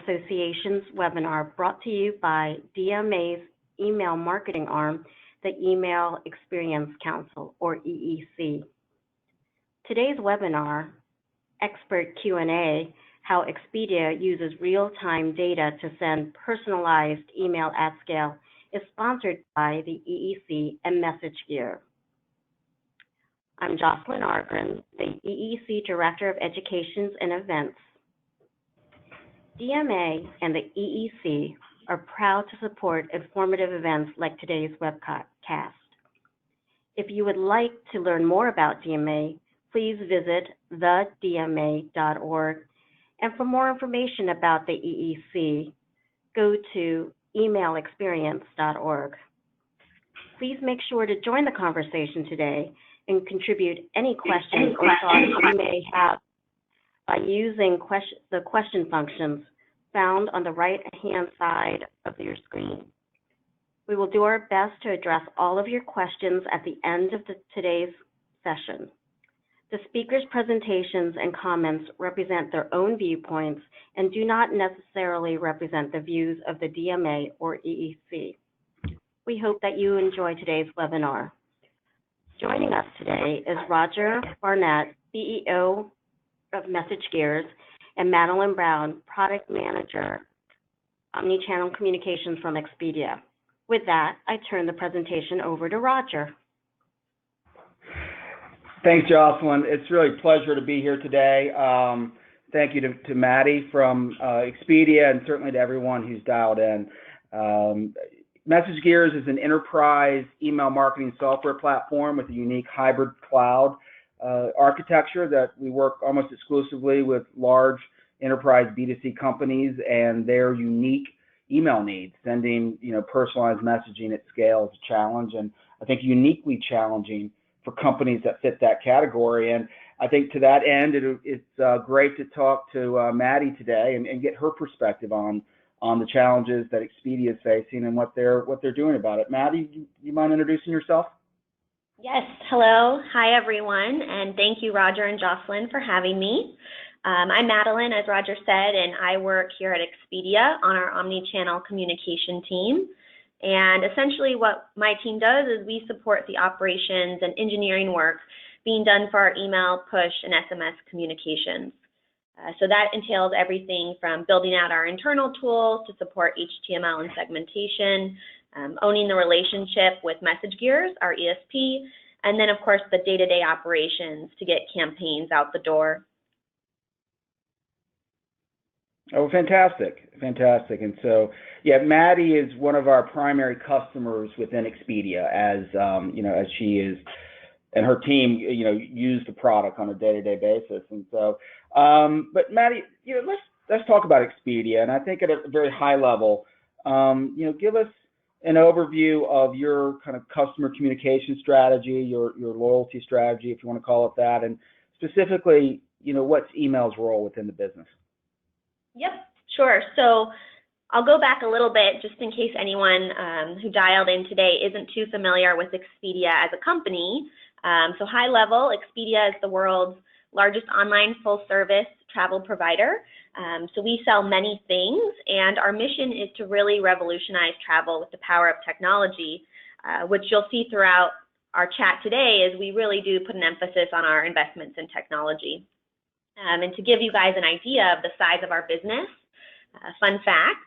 Association's webinar brought to you by DMA's email marketing arm, the Email Experience Council, or EEC. Today's webinar, Expert Q&A, How Expedia Uses Real-Time Data to Send Personalized Email at Scale, is sponsored by the EEC and MessageGear. I'm Jocelyn Argren, the EEC Director of Education and Events. DMA and the EEC are proud to support informative events like today's webcast. If you would like to learn more about DMA, please visit thedma.org. And for more information about the EEC, go to emailexperience.org. Please make sure to join the conversation today and contribute any questions or thoughts you may have by using the question functions found on the right-hand side of your screen. We will do our best to address all of your questions at the end of today's session. The speakers' presentations and comments represent their own viewpoints and do not necessarily represent the views of the DMA or EEC. We hope that you enjoy today's webinar. Joining us today is Roger Barnett, CEO of MessageGears, and Madeline Brown, Product Manager, Omnichannel Communications from Expedia. With that, I turn the presentation over to Roger. Thanks, Jocelyn. It's really a pleasure to be here today. Thank you to Maddie from Expedia, and certainly to everyone who's dialed in. MessageGears is an enterprise email marketing software platform with a unique hybrid cloud architecture that we work almost exclusively with large enterprise B2C companies and their unique email needs. Sending personalized messaging at scale is a challenge, and I think uniquely challenging for companies that fit that category. And I think to that end, it's great to talk to Maddie today and get her perspective on the challenges that Expedia is facing and what they're doing about it. Maddie, do you mind introducing yourself? Yes, hello. Hi, everyone, and thank you, Roger and Jocelyn, for having me. I'm Madeline, as Roger said, and I work here at Expedia on our omni-channel communication team. And essentially what my team does is we support the operations and engineering work being done for our email, push, and SMS communications. So that entails everything from building out our internal tools to support HTML and segmentation, owning the relationship with MessageGears, our ESP, and then, of course, the day-to-day operations to get campaigns out the door. Oh, fantastic, fantastic. And so, yeah, Maddie is one of our primary customers within Expedia, as as she is and her team, use the product on a day-to-day basis. And so, but Maddie, let's talk about Expedia, and I think at a very high level, give us an overview of your kind of customer communication strategy, your loyalty strategy, if you want to call it that, and specifically, what's email's role within the business? Yep, sure. So I'll go back a little bit just in case anyone who dialed in today isn't too familiar with Expedia as a company. So high level, Expedia is the world's largest online full-service travel provider. So we sell many things, and our mission is to really revolutionize travel with the power of technology, which you'll see throughout our chat today is we really do put an emphasis on our investments in technology. And to give you guys an idea of the size of our business, fun fact,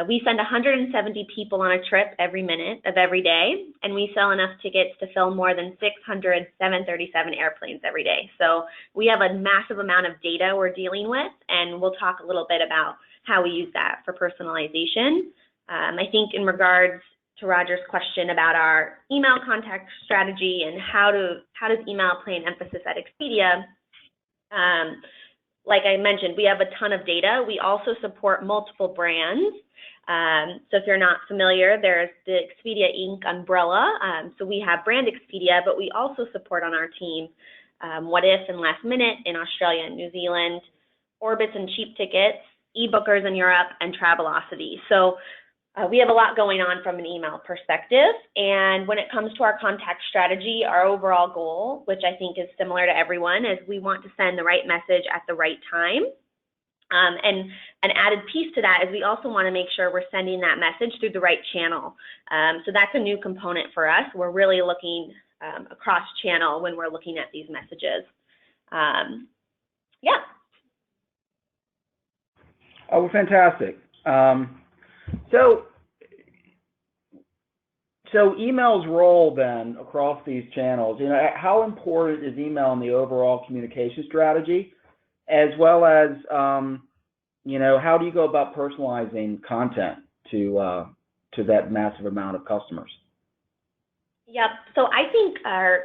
we send 170 people on a trip every minute of every day, and we sell enough tickets to fill more than 600 737 airplanes every day. So we have a massive amount of data we're dealing with, and we'll talk a little bit about how we use that for personalization. I think in regards to Roger's question about our email contact strategy and how does email play an emphasis at Expedia, like I mentioned, we have a ton of data. We also support multiple brands. So if you're not familiar, there's the Expedia Inc. umbrella. So we have brand Expedia, but we also support on our team What If and Last Minute in Australia and New Zealand, Orbitz and Cheap Tickets, eBookers in Europe, and Travelocity. So we have a lot going on from an email perspective. And when it comes to our contact strategy, our overall goal, which I think is similar to everyone, is we want to send the right message at the right time. And an added piece to that is we also want to make sure we're sending that message through the right channel. So that's a new component for us. We're really looking across channel when we're looking at these messages. Yeah. Oh, fantastic. So email's role then across these channels, how important is email in the overall communication strategy, as well as, how do you go about personalizing content to that massive amount of customers? Yep. So I think our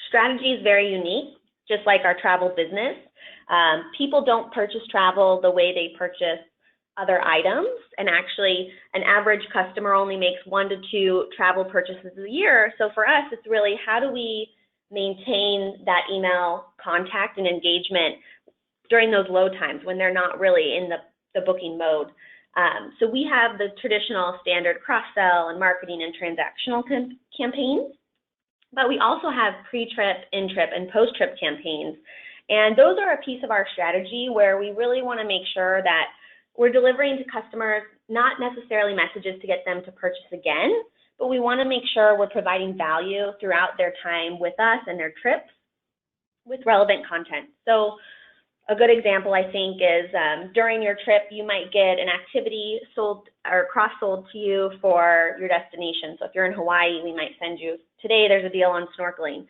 strategy is very unique, just like our travel business. People don't purchase travel the way they purchase other items, and actually an average customer only makes 1 to 2 travel purchases a year. So for us, it's really how do we maintain that email contact and engagement during those low times when they're not really in the booking mode. So we have the traditional standard cross-sell and marketing and transactional campaigns, but we also have pre-trip, in-trip, and post-trip campaigns. And those are a piece of our strategy where we really want to make sure that we're delivering to customers not necessarily messages to get them to purchase again, but we want to make sure we're providing value throughout their time with us and their trips with relevant content. So a good example, I think, is during your trip, you might get an activity sold or cross-sold to you for your destination. So if you're in Hawaii, we might send you, today there's a deal on snorkeling.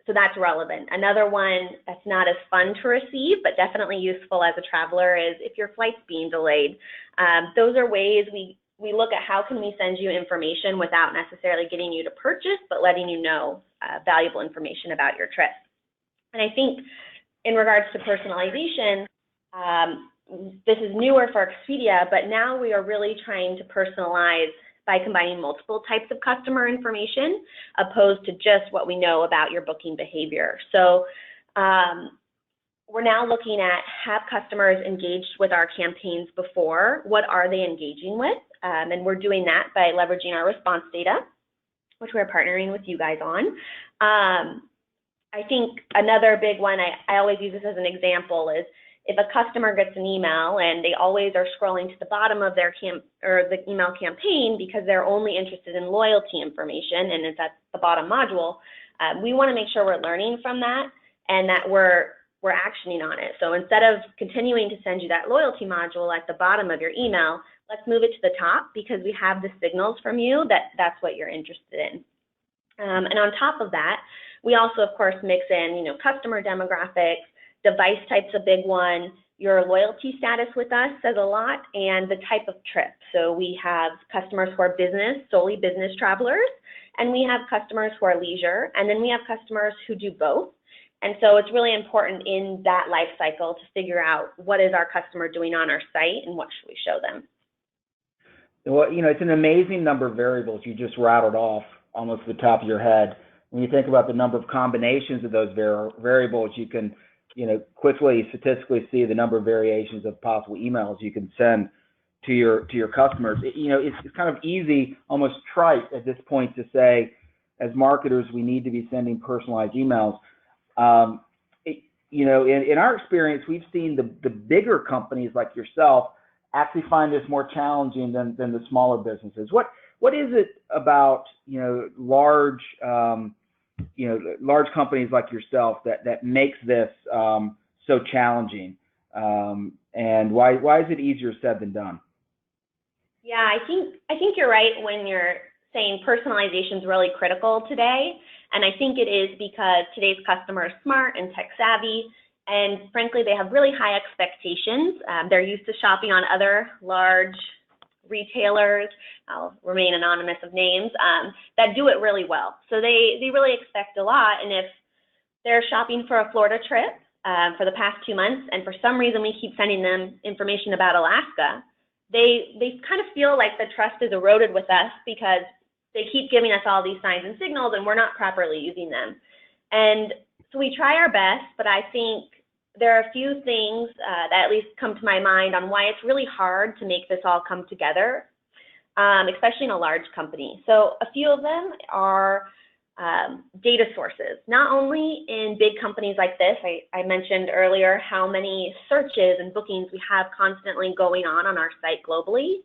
So that's relevant. Another one that's not as fun to receive, but definitely useful as a traveler is if your flight's being delayed. Those are ways we look at how can we send you information without necessarily getting you to purchase, but letting you know valuable information about your trip. And I think in regards to personalization, this is newer for Expedia, but now we are really trying to personalize by combining multiple types of customer information opposed to just what we know about your booking behavior. So we're now looking at have customers engaged with our campaigns before, what are they engaging with? And we're doing that by leveraging our response data, which we're partnering with you guys on. I think another big one, I always use this as an example, is if a customer gets an email and they always are scrolling to the bottom of their the email campaign because they're only interested in loyalty information and it's at the bottom module, we want to make sure we're learning from that and that we're actioning on it. So instead of continuing to send you that loyalty module at the bottom of your email, let's move it to the top because we have the signals from you that that's what you're interested in. And on top of that, we also, of course, mix in, customer demographics, device type's a big one, your loyalty status with us says a lot, and the type of trip. So we have customers who are solely business travelers, and we have customers who are leisure, and then we have customers who do both. And so it's really important in that life cycle to figure out what is our customer doing on our site and what should we show them. Well, it's an amazing number of variables you just rattled off almost at the top of your head. When you think about the number of combinations of those variables, you can, quickly statistically see the number of variations of possible emails you can send to your customers. It's kind of easy, almost trite at this point to say, as marketers, we need to be sending personalized emails. In our experience, we've seen the bigger companies like yourself actually find this more challenging than the smaller businesses. What is it about large companies like yourself that makes this so challenging, and why is it easier said than done? Yeah, I think you're right when you're saying personalization is really critical today, and I think it is because today's customer is smart and tech savvy, and frankly, they have really high expectations. They're used to shopping on other large retailers, I'll remain anonymous of names, that do it really well. So they really expect a lot, and if they're shopping for a Florida trip for the past 2 months, and for some reason we keep sending them information about Alaska, they kind of feel like the trust is eroded with us because they keep giving us all these signs and signals and we're not properly using them. And so we try our best, but I think there are a few things that at least come to my mind on why it's really hard to make this all come together, especially in a large company. So a few of them are data sources, not only in big companies like this. I mentioned earlier how many searches and bookings we have constantly going on our site globally.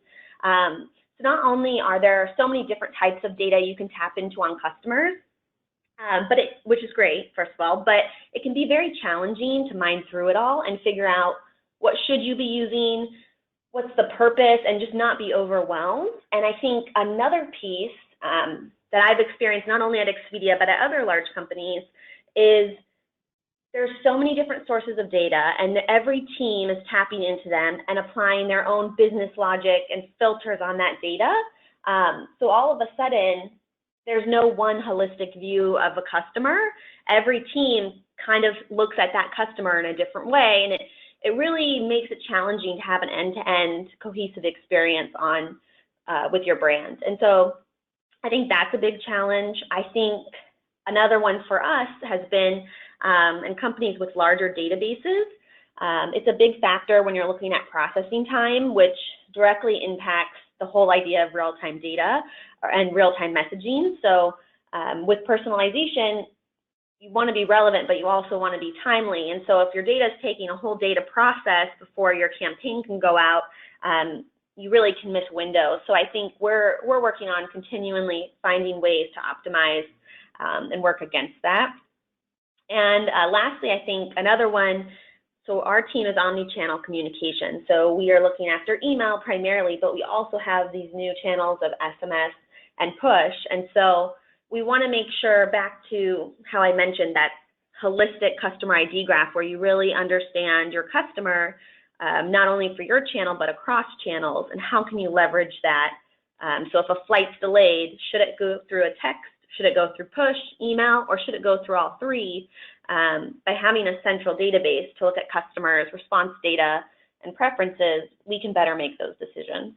So not only are there so many different types of data you can tap into on customers, which is great, first of all, but it can be very challenging to mine through it all and figure out what should you be using, what's the purpose, and just not be overwhelmed. And I think another piece that I've experienced not only at Expedia but at other large companies is there's so many different sources of data, and every team is tapping into them and applying their own business logic and filters on that data. So all of a sudden, there's no one holistic view of a customer. Every team kind of looks at that customer in a different way, and it really makes it challenging to have an end-to-end cohesive experience on with your brand. And so I think that's a big challenge. I think another one for us has been in companies with larger databases. It's a big factor when you're looking at processing time, which directly impacts the whole idea of real-time data and real-time messaging. So with personalization, you want to be relevant, but you also want to be timely. And so if your data is taking a whole data process before your campaign can go out, you really can miss windows. So I think we're working on continually finding ways to optimize and work against that. And lastly, I think another one, so our team is omni-channel communication. So we are looking after email primarily, but we also have these new channels of SMS and push. And so we want to make sure, back to how I mentioned that holistic customer ID graph, where you really understand your customer, not only for your channel, but across channels, and how can you leverage that. So if a flight's delayed, should it go through a text? Should it go through push, email, or should it go through all three? By having a central database to look at customers, response data, and preferences, we can better make those decisions.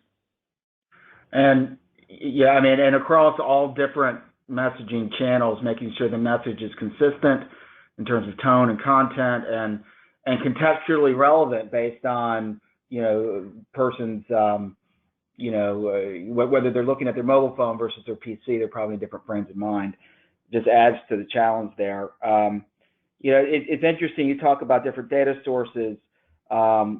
And yeah, I mean, and across all different messaging channels, making sure the message is consistent in terms of tone and content, and contextually relevant based on, you know, person's, you know, whether they're looking at their mobile phone versus their PC, they're probably in different frames of mind. Just adds to the challenge there. You know, it's interesting. You talk about different data sources, a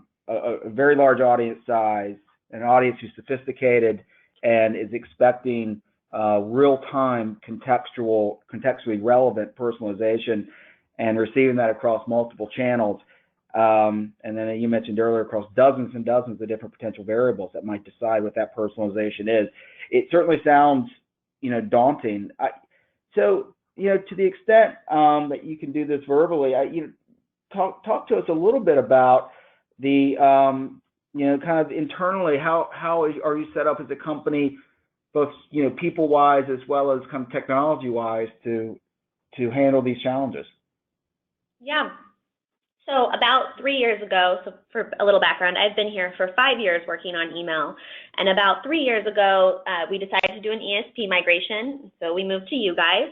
very large audience size, an audience who's sophisticated and is expecting real-time, contextually relevant personalization, and receiving that across multiple channels. And then you mentioned earlier, across dozens and dozens of different potential variables that might decide what that personalization is. It certainly sounds, you know, daunting. So, you know, to the extent that you can do this verbally, you know, talk to us a little bit about the, you know, kind of internally, how are you set up as a company, both, you know, people-wise as well as kind of technology-wise, to handle these challenges? Yeah. So about 3 years ago, so for a little background, I've been here for 5 years working on email. And about 3 years ago, we decided to do an ESP migration. So we moved to you guys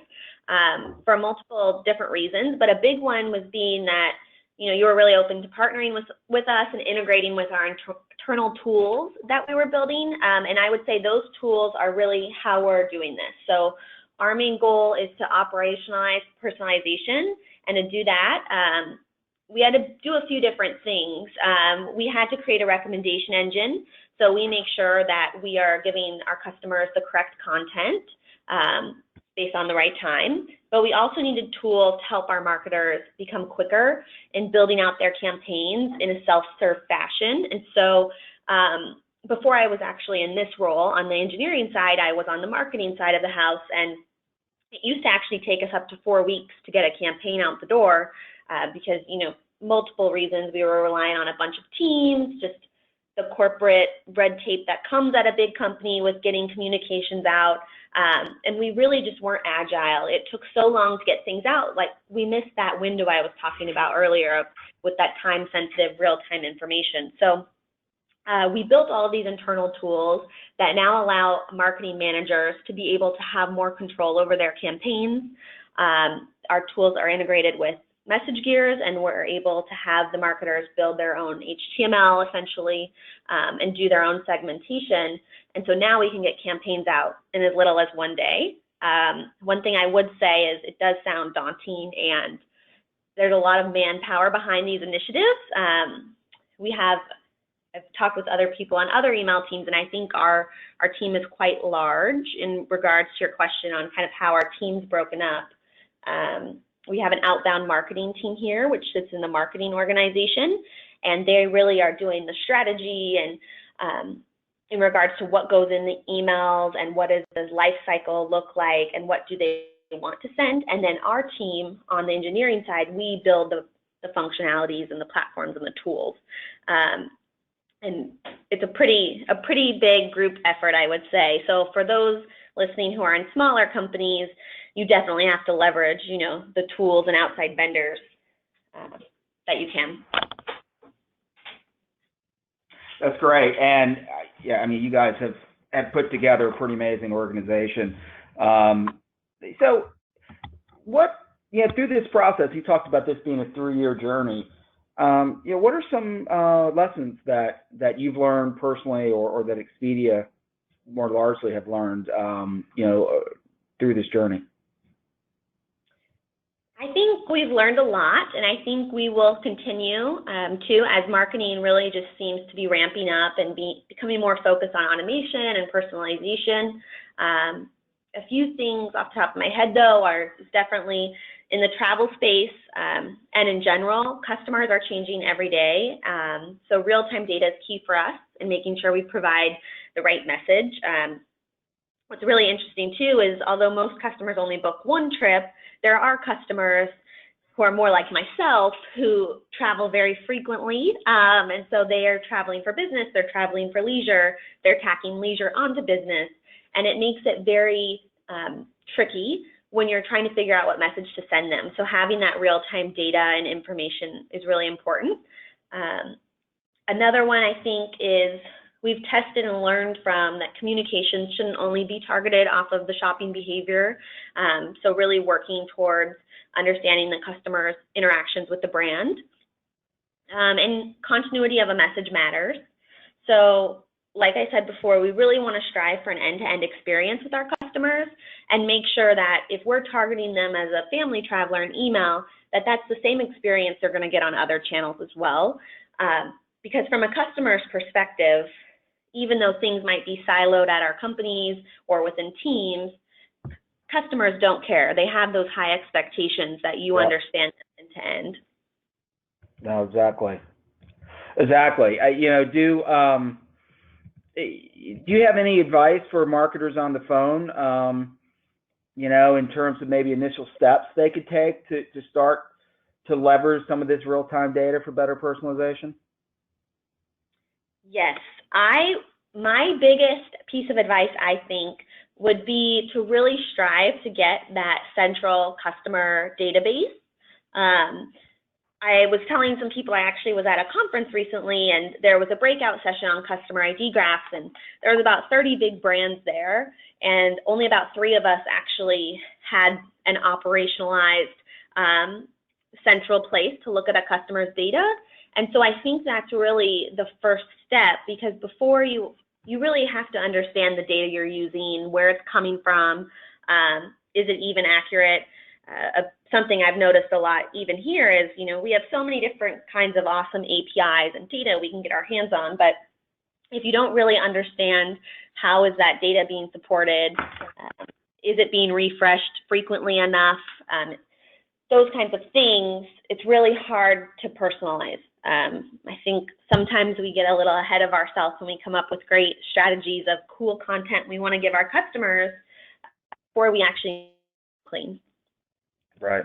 for multiple different reasons. But a big one was being that, you know, you were really open to partnering with us and integrating with our internal tools that we were building. And I would say those tools are really how we're doing this. So our main goal is to operationalize personalization. And to do that, we had to do a few different things. We had to create a recommendation engine, so we make sure that we are giving our customers the correct content based on the right time. But we also needed tools to help our marketers become quicker in building out their campaigns in a self-serve fashion. And so before I was actually in this role on the engineering side, I was on the marketing side of the house, and it used to actually take us up to 4 weeks to get a campaign out the door. Because, you know, multiple reasons. We were relying on a bunch of teams, just the corporate red tape that comes at a big company with getting communications out. And we really just weren't agile. It took so long to get things out. Like, we missed that window I was talking about earlier with that time-sensitive, real-time information. So we built all of these internal tools that now allow marketing managers to be able to have more control over their campaigns. Our tools are integrated with message gears, and we're able to have the marketers build their own HTML essentially and do their own segmentation. And so now we can get campaigns out in as little as 1 day. One thing I would say is it does sound daunting, and there's a lot of manpower behind these initiatives. I've talked with other people on other email teams, and I think our team is quite large in regards to your question on kind of how our team's broken up. We have an outbound marketing team here, which sits in the marketing organization, and they really are doing the strategy and in regards to what goes in the emails and what does the life cycle look like and what do they want to send. And then our team on the engineering side, we build the functionalities and the platforms and the tools. And it's a pretty big group effort, I would say. So for those listening who are in smaller companies, you definitely have to leverage, the tools and outside vendors that you can. That's great. And yeah, I mean, you guys have put together a pretty amazing organization. So through this process, you talked about this being a 3-year journey. What are some lessons that you've learned personally or that Expedia more largely have learned, through this journey? I think we've learned a lot, and I think we will continue to, as marketing really just seems to be ramping up and becoming more focused on automation and personalization. A few things off the top of my head, though, are definitely in the travel space and in general, customers are changing every day. So real-time data is key for us in making sure we provide the right message. What's really interesting, too, is although most customers only book one trip, there are customers who are more like myself who travel very frequently, and so they are traveling for business, they're traveling for leisure, they're tacking leisure onto business, and it makes it very tricky when you're trying to figure out what message to send them. So having that real-time data and information is really important. Another one I think is we've tested and learned from that communication shouldn't only be targeted off of the shopping behavior. So really working towards understanding the customer's interactions with the brand. And continuity of a message matters. So like I said before, we really want to strive for an end-to-end experience with our customers and make sure that if we're targeting them as a family traveler in email, that's the same experience they're going to get on other channels as well. Because from a customer's perspective, even though things might be siloed at our companies or within teams, customers don't care. They have those high expectations that you understand end to end. No, exactly. Do you have any advice for marketers on the phone, in terms of maybe initial steps they could take to start to leverage some of this real-time data for better personalization? Yes. My biggest piece of advice, I think, would be to really strive to get that central customer database. I was telling some people I actually was at a conference recently, and there was a breakout session on customer ID graphs, and there was about 30 big brands there, and only about 3 of us actually had an operationalized central place to look at a customer's data. And so I think that's really the first step, because before you really have to understand the data you're using, where it's coming from, is it even accurate? Something I've noticed a lot even here is, we have so many different kinds of awesome APIs and data we can get our hands on, but if you don't really understand how is that data being supported, is it being refreshed frequently enough, those kinds of things, it's really hard to personalize. I think sometimes we get a little ahead of ourselves when we come up with great strategies of cool content we want to give our customers before we actually clean. Right.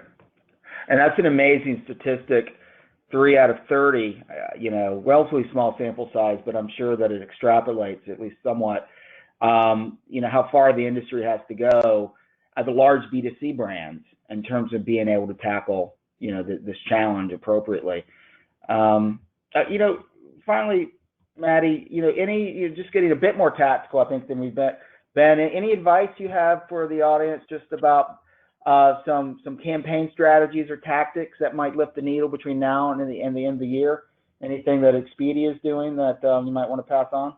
And that's an amazing statistic. 3 out of 30, relatively small sample size, but I'm sure that it extrapolates at least somewhat, how far the industry has to go as a large B2C brands in terms of being able to tackle, this challenge appropriately. Finally, Maddie, just getting a bit more tactical, I think, than we've been. Any advice you have for the audience just about some campaign strategies or tactics that might lift the needle between now and the end of the year? Anything that Expedia is doing that you might want to pass on?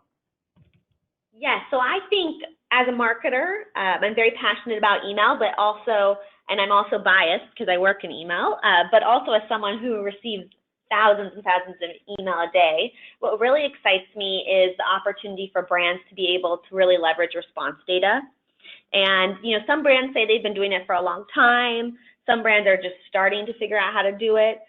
Yes, so I think as a marketer, I'm very passionate about email, but also, and I'm also biased because I work in email, but also as someone who receives thousands and thousands of email a day, what really excites me is the opportunity for brands to be able to really leverage response data. And, some brands say they've been doing it for a long time. Some brands are just starting to figure out how to do it,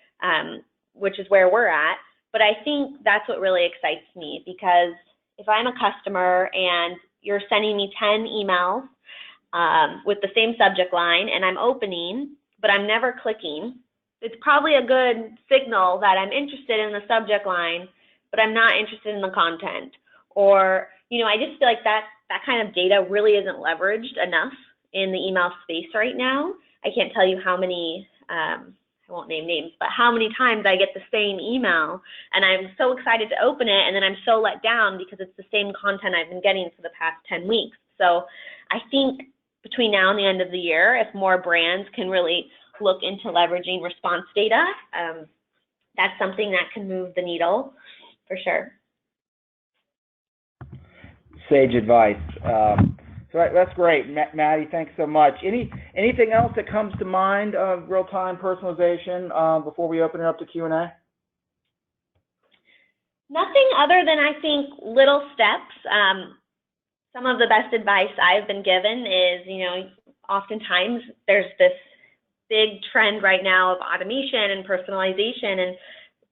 which is where we're at. But I think that's what really excites me, because if I'm a customer and you're sending me 10 emails with the same subject line and I'm opening, but I'm never clicking, it's probably a good signal that I'm interested in the subject line, but I'm not interested in the content. Or, I just feel like that kind of data really isn't leveraged enough in the email space right now. I can't tell you how many, I won't name names, but how many times I get the same email and I'm so excited to open it, and then I'm so let down because it's the same content I've been getting for the past 10 weeks. So I think between now and the end of the year, if more brands can really look into leveraging response data, that's something that can move the needle for sure. Sage advice. So that's great, Maddie. Thanks so much. Anything else that comes to mind of real-time personalization before we open it up to Q&A? Nothing other than, I think, little steps. Some of the best advice I've been given is, oftentimes there's this big trend right now of automation and personalization, and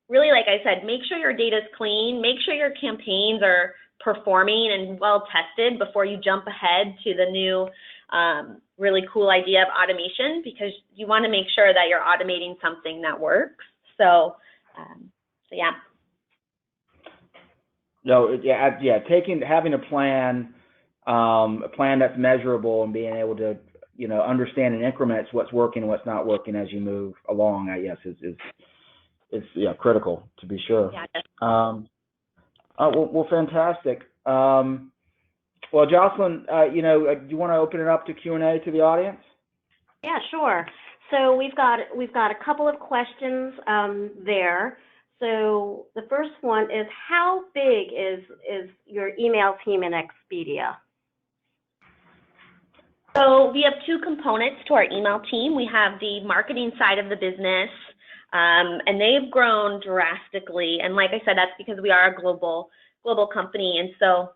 really, like I said, make sure your data is clean, make sure your campaigns are performing and well tested before you jump ahead to the new really cool idea of automation, because you want to make sure that you're automating something that works. So yeah. No, having a plan that's measurable and being able to, understand in increments what's working and what's not working as you move along, I guess, is critical, to be sure. Yeah. Well, fantastic. Well, Jocelyn, do you want to open it up to Q&A to the audience? Yeah, sure. So we've got a couple of questions there. So the first one is, how big is your email team in Expedia? So we have two components to our email team. We have the marketing side of the business, and they've grown drastically. And like I said, that's because we are a global company. And so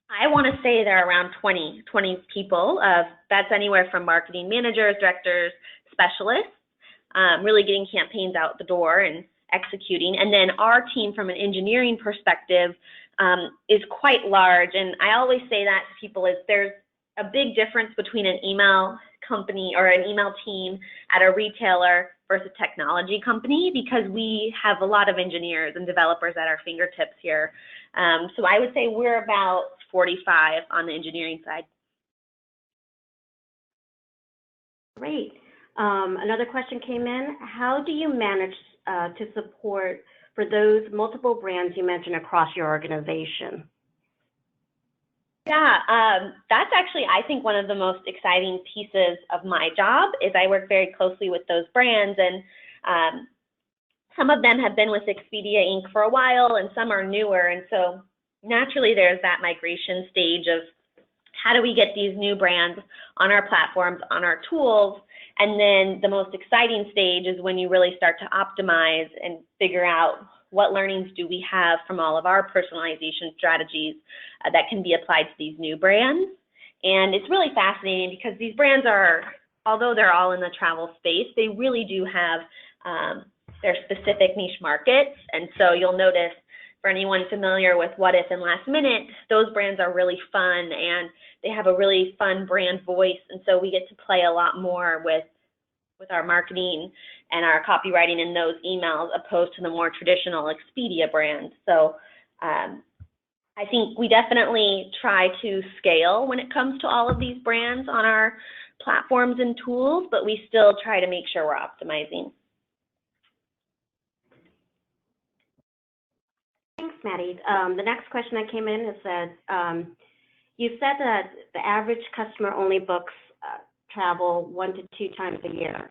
I want to say there are around 20 people. That's anywhere from marketing managers, directors, specialists, really getting campaigns out the door and executing. And then our team, from an engineering perspective, is quite large. And I always say that to people is there's a big difference between an email company or an email team at a retailer versus a technology company, because we have a lot of engineers and developers at our fingertips here. So I would say we're about 45 on the engineering side. Great. Another question came in. How do you manage to support for those multiple brands you mentioned across your organization? Yeah, that's actually, I think, one of the most exciting pieces of my job is I work very closely with those brands, and some of them have been with Expedia Inc. for a while, and some are newer, and so naturally there's that migration stage of how do we get these new brands on our platforms, on our tools, and then the most exciting stage is when you really start to optimize and figure out what learnings do we have from all of our personalization strategies that can be applied to these new brands. And it's really fascinating because these brands are, although they're all in the travel space, they really do have their specific niche markets. And so you'll notice, for anyone familiar with What If and Last Minute, those brands are really fun and they have a really fun brand voice. And so we get to play a lot more with our marketing and our copywriting in those emails, opposed to the more traditional Expedia brands. So I think we definitely try to scale when it comes to all of these brands on our platforms and tools, but we still try to make sure we're optimizing. Thanks, Maddie. The next question that came in is that you said that the average customer only books travel 1 to 2 times a year.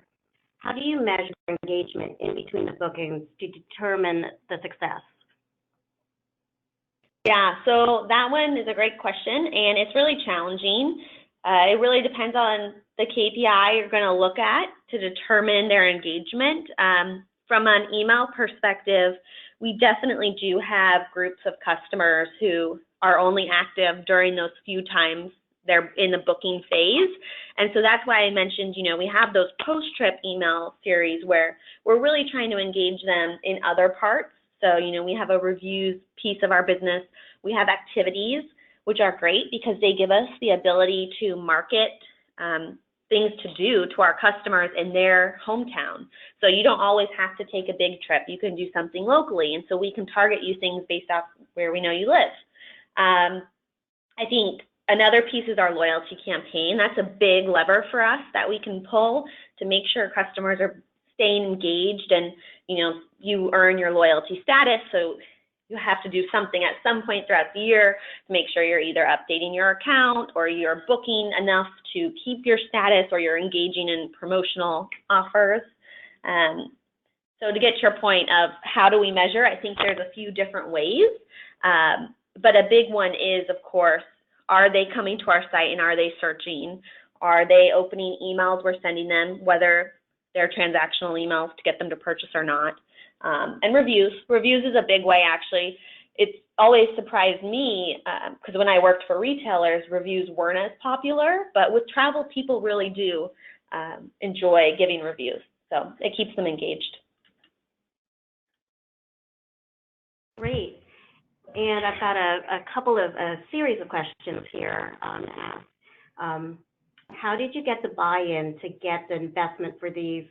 How do you measure engagement in between the bookings to determine the success? Yeah, so that one is a great question, and it's really challenging. It really depends on the KPI you're going to look at to determine their engagement. From an email perspective, we definitely do have groups of customers who are only active during those few times they're in the booking phase. And so that's why I mentioned, we have those post-trip email series where we're really trying to engage them in other parts. So, we have a reviews piece of our business. We have activities, which are great because they give us the ability to market things to do to our customers in their hometown. So you don't always have to take a big trip. You can do something locally. And so we can target you things based off where we know you live. I think another piece is our loyalty campaign. That's a big lever for us that we can pull to make sure customers are staying engaged, and you earn your loyalty status, so you have to do something at some point throughout the year to make sure you're either updating your account or you're booking enough to keep your status, or you're engaging in promotional offers. So to get to your point of how do we measure, I think there's a few different ways, but a big one is, of course, are they coming to our site and are they searching? Are they opening emails we're sending them, whether they're transactional emails to get them to purchase or not? And reviews. Reviews is a big way, actually. It's always surprised me because when I worked for retailers, reviews weren't as popular, but with travel, people really do enjoy giving reviews. So it keeps them engaged. Great. And I've got a couple of series of questions here asked. How did you get the buy-in to get the investment for these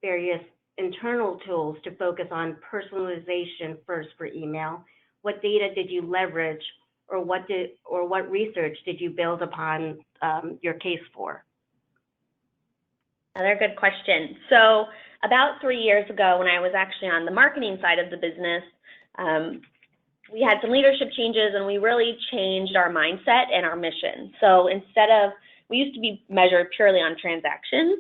various internal tools to focus on personalization first for email? What data did you leverage, or what research did you build upon your case for? Another good question. So about 3 years ago, when I was actually on the marketing side of the business, we had some leadership changes, and we really changed our mindset and our mission. So we used to be measured purely on transactions,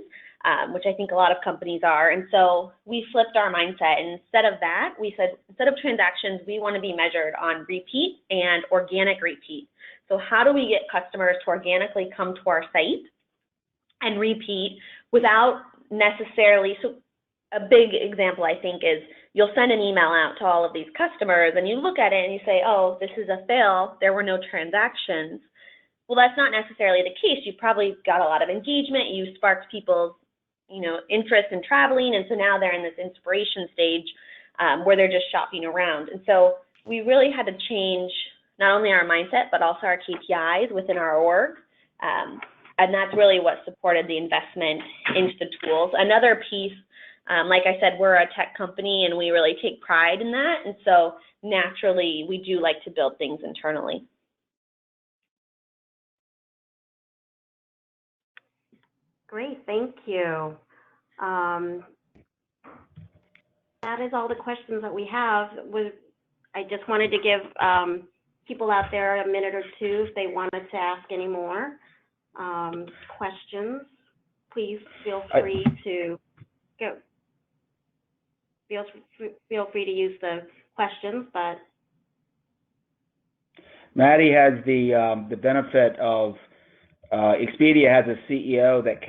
which I think a lot of companies are. And so we flipped our mindset, and instead of that, we said, instead of transactions, we want to be measured on repeat and organic repeat. So how do we get customers to organically come to our site and repeat without necessarily, so a big example, I think, is you'll send an email out to all of these customers, and you look at it and you say, oh, this is a fail, there were no transactions. Well, that's not necessarily the case. You probably got a lot of engagement, you sparked people's interest in traveling, and so now they're in this inspiration stage where they're just shopping around. And so we really had to change not only our mindset, but also our KPIs within our org. And that's really what supported the investment into the tools. Another piece, like I said, we're a tech company and we really take pride in that. And so naturally, we do like to build things internally. Great, thank you. That is all the questions that we have. I just wanted to give people out there a minute or two if they wanted to ask any more questions. Please feel free to go. Feel free to use the questions, but Maddie has the benefit of Expedia has a CEO that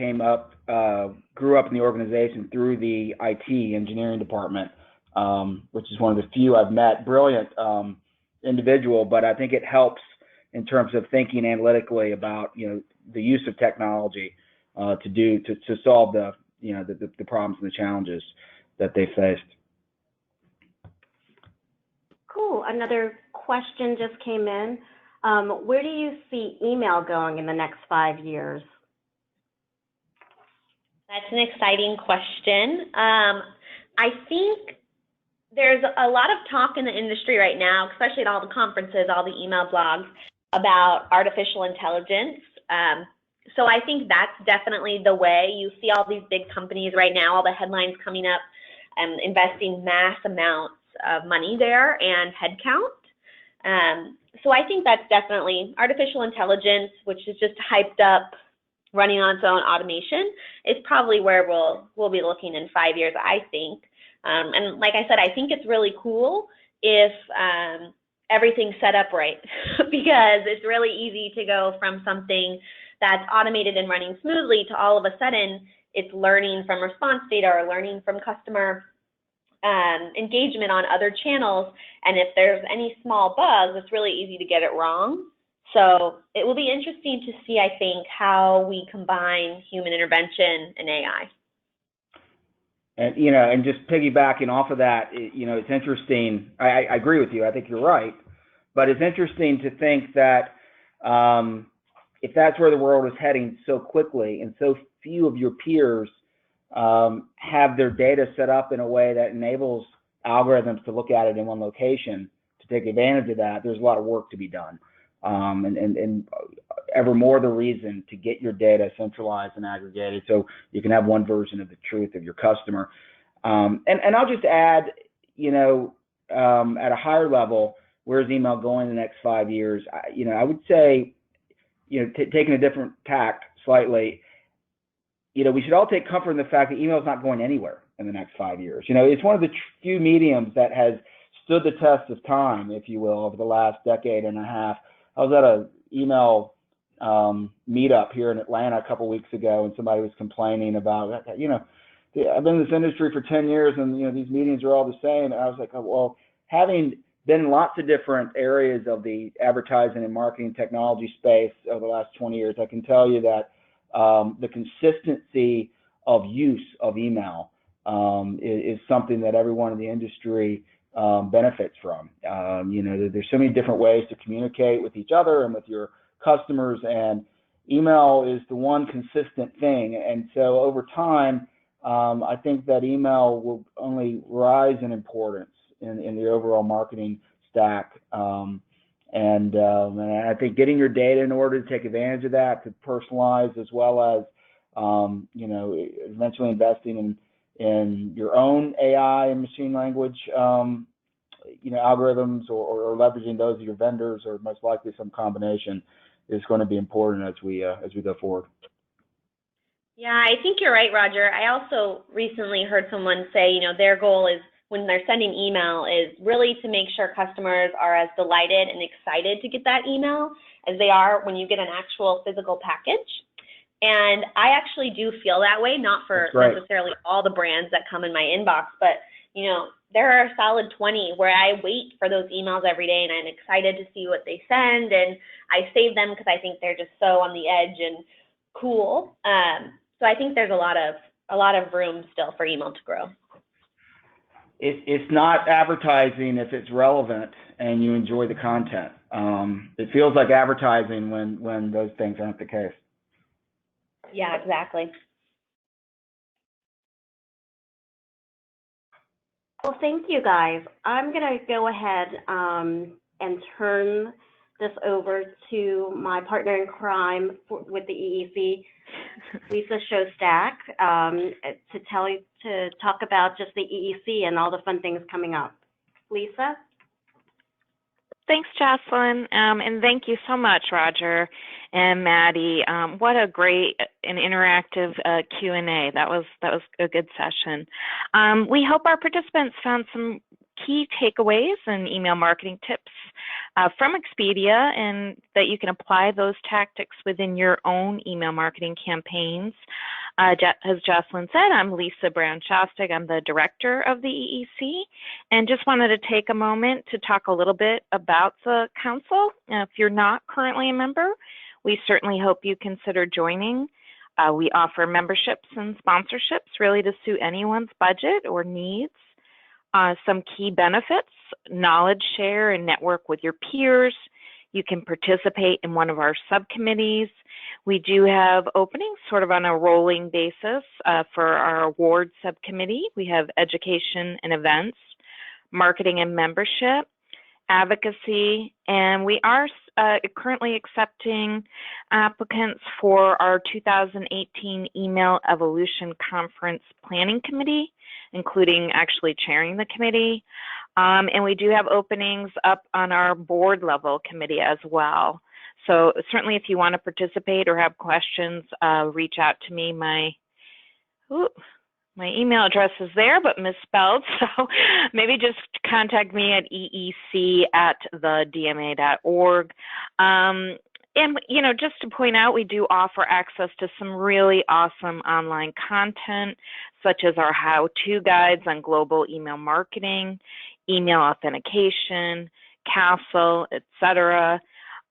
grew up in the organization through the IT engineering department, which is one of the few I've met. Brilliant individual, but I think it helps in terms of thinking analytically about the use of technology to solve the problems and the challenges that they faced. Cool. Another question just came in. Where do you see email going in the next 5 years? That's an exciting question. I think there's a lot of talk in the industry right now, especially at all the conferences, all the email blogs, about artificial intelligence. So I think that's definitely the way. You see all these big companies right now, all the headlines coming up, and investing mass amounts of money there and headcount. So I think that's definitely artificial intelligence, which is just hyped up, running on its own automation, is probably where we'll be looking in 5 years, I think. And like I said, I think it's really cool if everything set up right because it's really easy to go from something that's automated and running smoothly to all of a sudden it's learning from response data or learning from customer engagement on other channels. And if there's any small bugs, it's really easy to get it wrong. So it will be interesting to see, I think, how we combine human intervention and AI. And, you know, and just piggybacking off of that, you know, it's interesting. I agree with you. I think you're right. But it's interesting to think that if that's where the world is heading so quickly and so few of your peers have their data set up in a way that enables algorithms to look at it in one location to take advantage of that, there's a lot of work to be done. And ever more the reason to get your data centralized and aggregated so you can have one version of the truth of your customer. And I'll just add, you know, at a higher level, where's email going in the next 5 years? You know, I would say, you know, taking a different tact slightly, you know, we should all take comfort in the fact that email is not going anywhere in the next 5 years. You know, it's one of the few mediums that has stood the test of time, if you will, over the last decade and a half. I was at an email meetup here in Atlanta a couple weeks ago, and somebody was complaining about, you know, I've been in this industry for 10 years, and, you know, these meetings are all the same. And I was like, oh, well, having been in lots of different areas of the advertising and marketing technology space over the last 20 years, I can tell you that the consistency of use of email is something that everyone in the industry benefits from. You know, there's so many different ways to communicate with each other and with your customers, and email is the one consistent thing. And so over time, I think that email will only rise in importance in the overall marketing stack. And I think getting your data in order to take advantage of that, to personalize, as well as, you know, eventually investing in your own AI and machine language, you know, algorithms, or leveraging those of your vendors, or most likely some combination, is going to be important as we go forward. Yeah, I think you're right, Roger. I also recently heard someone say, you know, their goal is, when they're sending email, is really to make sure customers are as delighted and excited to get that email as they are when you get an actual physical package. And I actually do feel that way, not for necessarily all the brands that come in my inbox, but, you know, there are a solid 20 where I wait for those emails every day, and I'm excited to see what they send, and I save them because I think they're just so on the edge and cool. So I think there's a lot of room still for email to grow. It's not advertising if it's relevant and you enjoy the content. It feels like advertising when those things aren't the case. Yeah, exactly. Well, thank you, guys. I'm going to go ahead and turn this over to my partner in crime with the EEC, Lisa Shostak, to talk about just the EEC and all the fun things coming up. Lisa? Thanks, Jocelyn, and thank you so much, Roger and Maddie. What a great and interactive Q&A. That was a good session. We hope our participants found some key takeaways and email marketing tips from Expedia, and that you can apply those tactics within your own email marketing campaigns. As Jocelyn said, I'm Lisa Brown-Shostak. I'm the director of the EEC, and just wanted to take a moment to talk a little bit about the council. If you're not currently a member, we certainly hope you consider joining. We offer memberships and sponsorships really to suit anyone's budget or needs. Some key benefits: knowledge share and network with your peers. You can participate in one of our subcommittees. We do have openings sort of on a rolling basis for our awards subcommittee. We have education and events, marketing and membership, advocacy, and we are currently accepting applicants for our 2018 Email Evolution Conference Planning Committee, including actually chairing the committee. And we do have openings up on our board level committee as well. So certainly if you want to participate or have questions, reach out to me. My email address is there, but misspelled, so maybe just contact me at eec@thedma.org. And, just to point out, we do offer access to some really awesome online content, such as our how-to guides on global email marketing, email authentication, Castle, etc.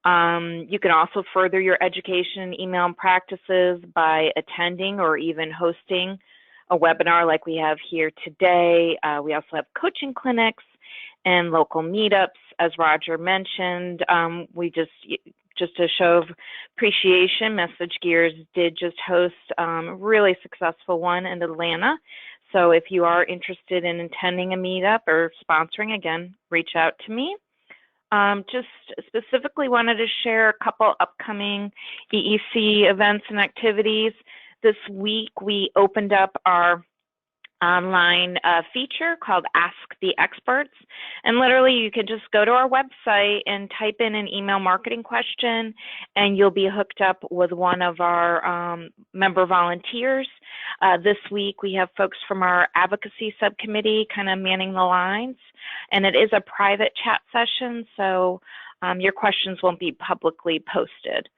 You can also further your education in email practices by attending or even hosting a webinar like we have here today. We also have coaching clinics and local meetups. As Roger mentioned, we just a show of appreciation, Message Gears did just host a really successful one in Atlanta. So if you are interested in attending a meetup or sponsoring, again, reach out to me. Just specifically wanted to share a couple upcoming EEC events and activities. This week we opened up our online feature called Ask the Experts, and literally you can just go to our website and type in an email marketing question and you'll be hooked up with one of our member volunteers. This week we have folks from our advocacy subcommittee kind of manning the lines, and it is a private chat session, so your questions won't be publicly posted.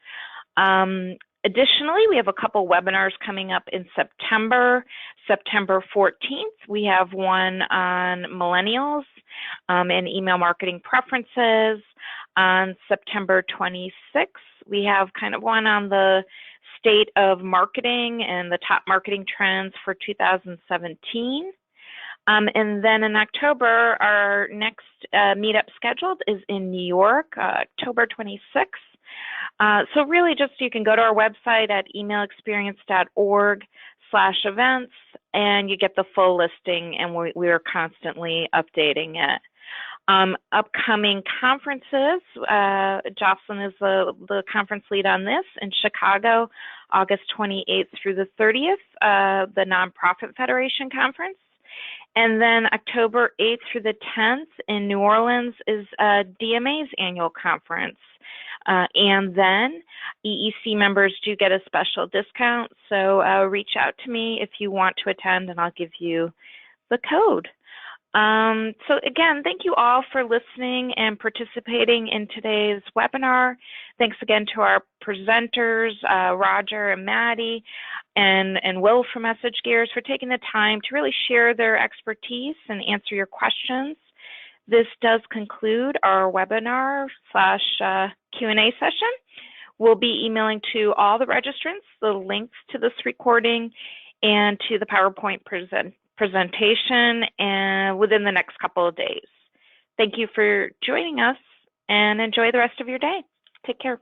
Additionally, we have a couple webinars coming up in September. September 14th, we have one on millennials and email marketing preferences. On September 26th, we have kind of one on the state of marketing and the top marketing trends for 2017. And then in October, our next meetup scheduled is in New York, October 26th. So really just you can go to our website at emailexperience.org/events and you get the full listing, and we are constantly updating it. Upcoming conferences, Jocelyn is the conference lead on this in Chicago, August 28th through the 30th, the Nonprofit Federation Conference. And then October 8th through the 10th in New Orleans is DMA's annual conference. And then EEC members do get a special discount, so reach out to me if you want to attend and I'll give you the code. So again, thank you all for listening and participating in today's webinar. Thanks again to our presenters, Roger and Maddie, and Will from Message Gears for taking the time to really share their expertise and answer your questions. This does conclude our webinar / Q&A session. We'll be emailing to all the registrants the links to this recording and to the PowerPoint presentation and within the next couple of days. Thank you for joining us and enjoy the rest of your day. Take care.